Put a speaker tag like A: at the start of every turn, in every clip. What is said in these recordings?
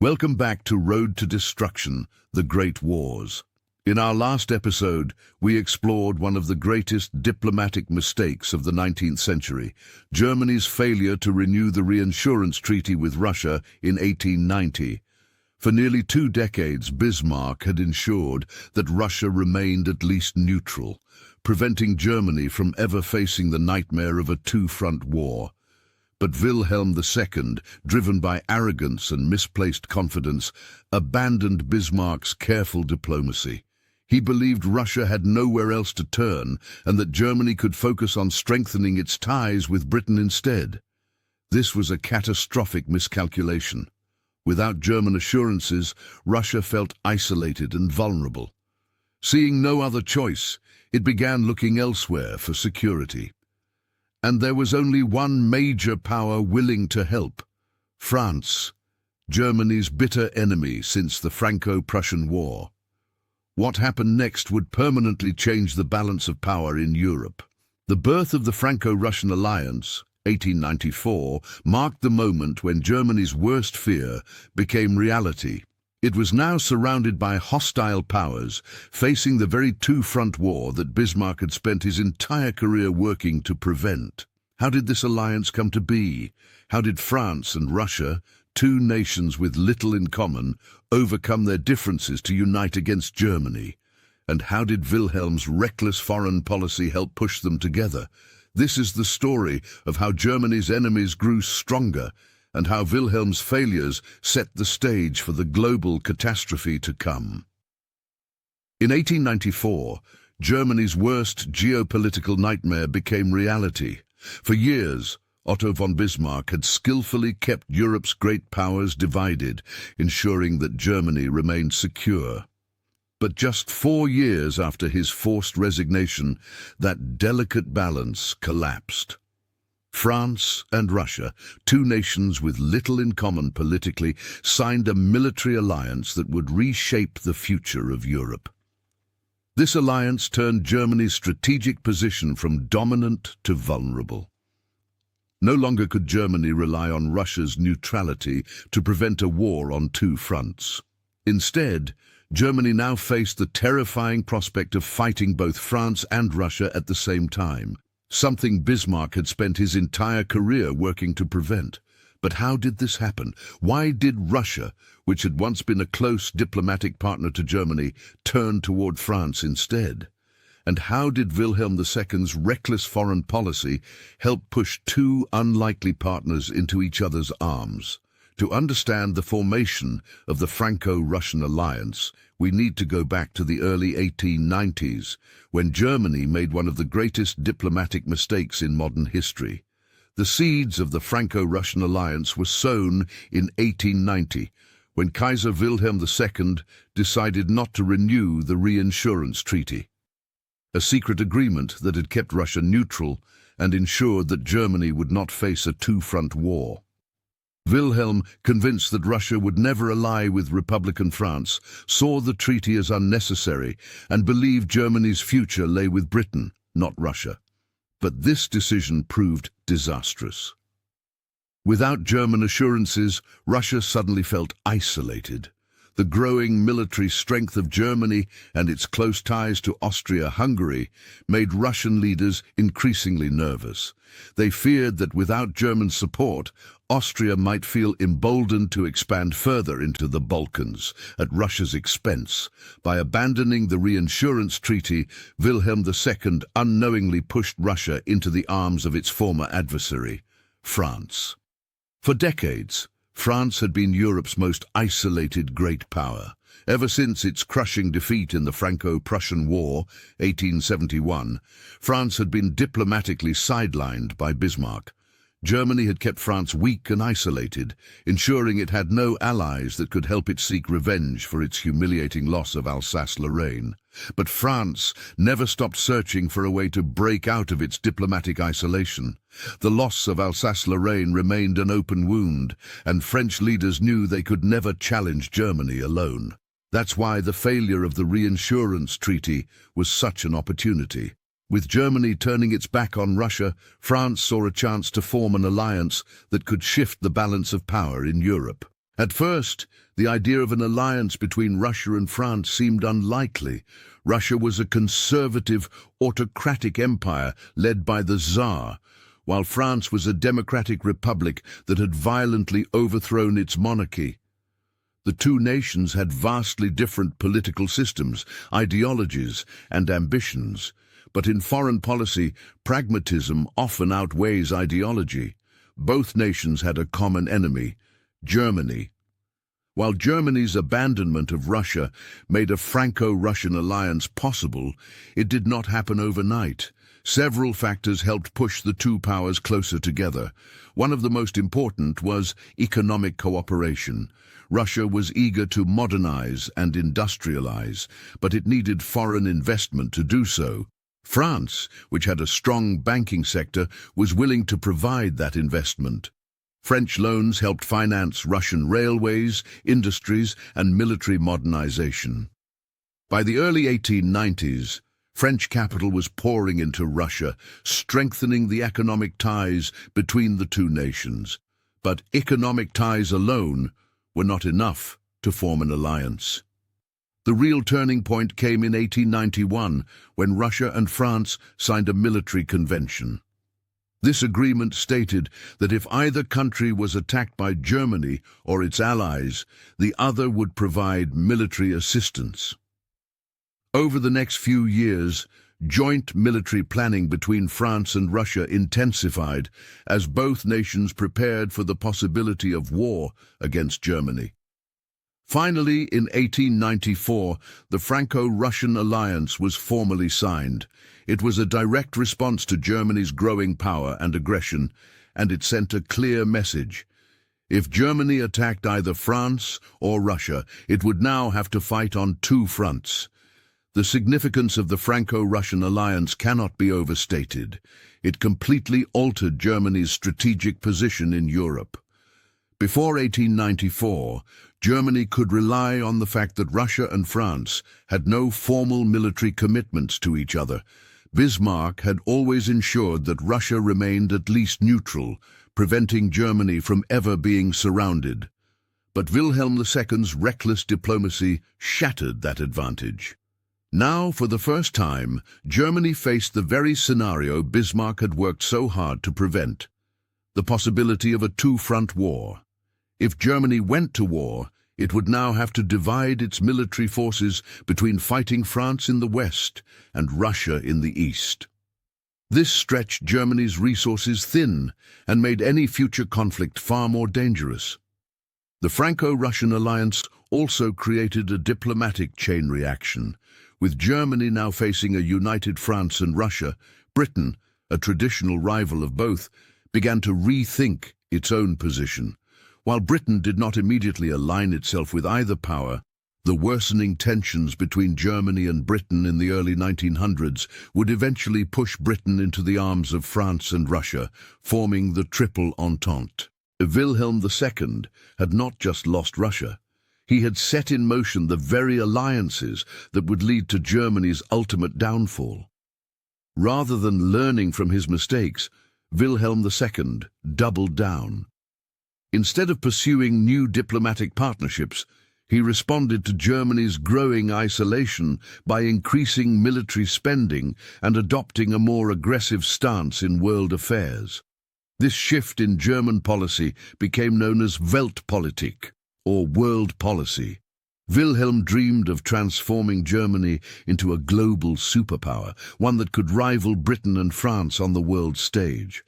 A: Welcome back to Road to Destruction, the Great Wars. In our last episode, we explored one of the greatest diplomatic mistakes of the 19th century, Germany's failure to renew the reinsurance treaty with Russia in 1890. For nearly 2 decades, Bismarck had ensured that Russia remained at least neutral, preventing Germany from ever facing the nightmare of a two-front war. But Wilhelm II, driven by arrogance and misplaced confidence, abandoned Bismarck's careful diplomacy. He believed Russia had nowhere else to turn and that Germany could focus on strengthening its ties with Britain instead. This was a catastrophic miscalculation. Without German assurances, Russia felt isolated and vulnerable. Seeing no other choice, it began looking elsewhere for security. And there was only one major power willing to help: France, Germany's bitter enemy since the Franco Russian War. What happened next would permanently change the balance of power in Europe. The birth of the Franco Russian Alliance, 1894, marked the moment when Germany's worst fear became reality. It was now surrounded by hostile powers, facing the very two-front war that Bismarck had spent his entire career working to prevent. How did this alliance come to be? How did France and Russia, two nations with little in common, overcome their differences to unite against Germany? And how did Wilhelm's reckless foreign policy help push them together? This is the story of how Germany's enemies grew stronger and how Wilhelm's failures set the stage for the global catastrophe to come. In 1894, Germany's worst geopolitical nightmare became reality. For years, Otto von Bismarck had skillfully kept Europe's great powers divided, ensuring that Germany remained secure. But just 4 years after his forced resignation, that delicate balance collapsed. France and Russia, two nations with little in common politically, signed a military alliance that would reshape the future of Europe. This alliance turned Germany's strategic position from dominant to vulnerable. No longer could Germany rely on Russia's neutrality to prevent a war on two fronts. Instead, Germany now faced the terrifying prospect of fighting both France and Russia at the same time, something Bismarck had spent his entire career working to prevent. But how did this happen? Why did Russia, which had once been a close diplomatic partner to Germany, turn toward France instead? And how did Wilhelm II's reckless foreign policy help push two unlikely partners into each other's arms? To understand the formation of the Franco-Russian Alliance, we need to go back to the early 1890s, when Germany made one of the greatest diplomatic mistakes in modern history. The seeds of the Franco-Russian Alliance were sown in 1890, when Kaiser Wilhelm II decided not to renew the reinsurance treaty, a secret agreement that had kept Russia neutral and ensured that Germany would not face a two-front war. Wilhelm, convinced that Russia would never ally with Republican France, saw the treaty as unnecessary and believed Germany's future lay with Britain, not Russia. But this decision proved disastrous. Without German assurances, Russia suddenly felt isolated. The growing military strength of Germany and its close ties to Austria-Hungary made Russian leaders increasingly nervous. They feared that without German support, Austria might feel emboldened to expand further into the Balkans at Russia's expense. By abandoning the reinsurance treaty, Wilhelm II unknowingly pushed Russia into the arms of its former adversary, France. For decades, France had been Europe's most isolated great power. Ever since its crushing defeat in the Franco-Prussian War, 1871, France had been diplomatically sidelined by Bismarck. Germany had kept France weak and isolated, ensuring it had no allies that could help it seek revenge for its humiliating loss of Alsace-Lorraine. But France never stopped searching for a way to break out of its diplomatic isolation. The loss of Alsace-Lorraine remained an open wound, and French leaders knew they could never challenge Germany alone. That's why the failure of the reinsurance treaty was such an opportunity. With Germany turning its back on Russia, France saw a chance to form an alliance that could shift the balance of power in Europe. At first, The idea of an alliance between Russia and France seemed unlikely. Russia was a conservative, autocratic empire led by the Tsar, while France was a democratic republic that had violently overthrown its monarchy. The two nations had vastly different political systems, ideologies, and ambitions. But in foreign policy, pragmatism often outweighs ideology. Both nations had a common enemy, Germany. While Germany's abandonment of Russia made a Franco Russian alliance possible, it did not happen overnight. Several factors helped push the two powers closer together. One of the most important was economic cooperation. Russia was eager to modernize and industrialize, but it needed foreign investment to do so. France, which had a strong banking sector, was willing to provide that investment. French loans helped finance Russian railways, industries, and military modernization. By the early 1890s, French capital was pouring into Russia, strengthening the economic ties between the two nations. But economic ties alone were not enough to form an alliance. The real turning point came in 1891, when Russia and France signed a military convention. This agreement stated that if either country was attacked by Germany or its allies, the other would provide military assistance. Over the next few years, joint military planning between France and Russia intensified as both nations prepared for the possibility of war against Germany. Finally, in 1894, the Franco Russian Alliance was formally signed. It was a direct response to Germany's growing power and aggression, and it sent a clear message. If Germany attacked either France or Russia, it would now have to fight on two fronts. The significance of the Franco-Russian alliance cannot be overstated. It completely altered Germany's strategic position in Europe. Before 1894, Germany could rely on the fact that Russia and France had no formal military commitments to each other. Bismarck had always ensured that Russia remained at least neutral, preventing Germany from ever being surrounded. But Wilhelm II's reckless diplomacy shattered that advantage. Now, for the first time, Germany faced the very scenario Bismarck had worked so hard to prevent: the possibility of a two-front war. If Germany went to war, it would now have to divide its military forces between fighting France in the west and Russia in the east. This stretched Germany's resources thin and made any future conflict far more dangerous. The Franco-Russian alliance also created a diplomatic chain reaction. With Germany now facing a united France and Russia, Britain, a traditional rival of both, began to rethink its own position. While Britain did not immediately align itself with either power, the worsening tensions between Germany and Britain in the early 1900s would eventually push Britain into the arms of France and Russia, forming the Triple Entente. Wilhelm II had not just lost Russia. He had set in motion the very alliances that would lead to Germany's ultimate downfall. Rather than learning from his mistakes, Wilhelm II doubled down. Instead of pursuing new diplomatic partnerships, he responded to Germany's growing isolation by increasing military spending and adopting a more aggressive stance in world affairs. This shift in German policy became known as Weltpolitik, or world policy. Wilhelm dreamed of transforming Germany into a global superpower, one that could rival Britain and France on the world stage.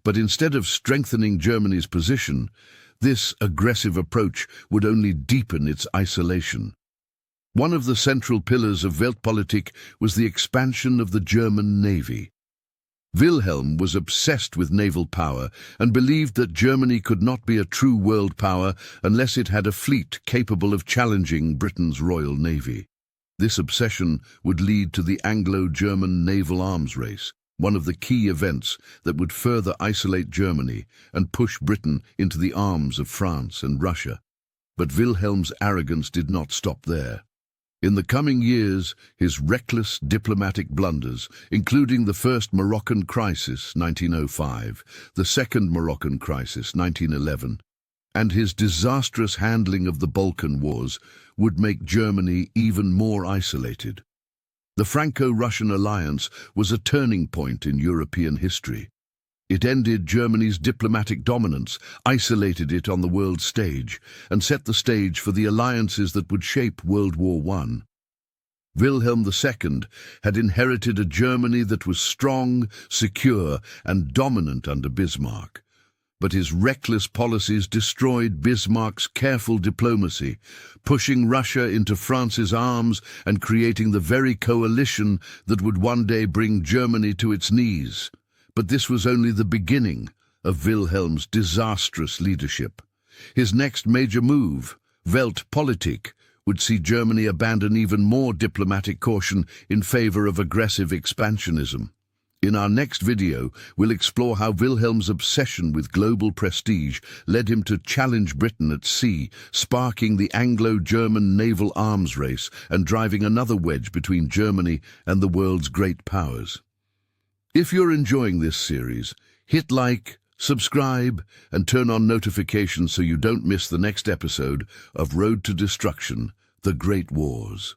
A: But instead of strengthening Germany's position, this aggressive approach would only deepen its isolation. One of the central pillars of Weltpolitik was the expansion of the German navy. Wilhelm was obsessed with naval power and believed that Germany could not be a true world power unless it had a fleet capable of challenging Britain's Royal Navy. This obsession would lead to the Anglo-German naval arms race, one of the key events that would further isolate Germany and push Britain into the arms of France and Russia. But Wilhelm's arrogance did not stop there. In the coming years, his reckless diplomatic blunders, including the First Moroccan Crisis, 1905, the Second Moroccan Crisis, 1911, and his disastrous handling of the Balkan Wars would make Germany even more isolated. The Franco Russian Alliance was a turning point in European history. It ended Germany's diplomatic dominance, isolated it on the world stage, and set the stage for the alliances that would shape World War I. Wilhelm II had inherited a Germany that was strong, secure, and dominant under Bismarck. But his reckless policies destroyed Bismarck's careful diplomacy, pushing Russia into France's arms and creating the very coalition that would one day bring Germany to its knees. But this was only the beginning of Wilhelm's disastrous leadership. His next major move, Weltpolitik, would see Germany abandon even more diplomatic caution in favor of aggressive expansionism. In our next video, we'll explore how Wilhelm's obsession with global prestige led him to challenge Britain at sea, sparking the Anglo-German naval arms race and driving another wedge between Germany and the world's great powers. If you're enjoying this series, hit like, subscribe, and turn on notifications so you don't miss the next episode of Road to Destruction: The Great Wars.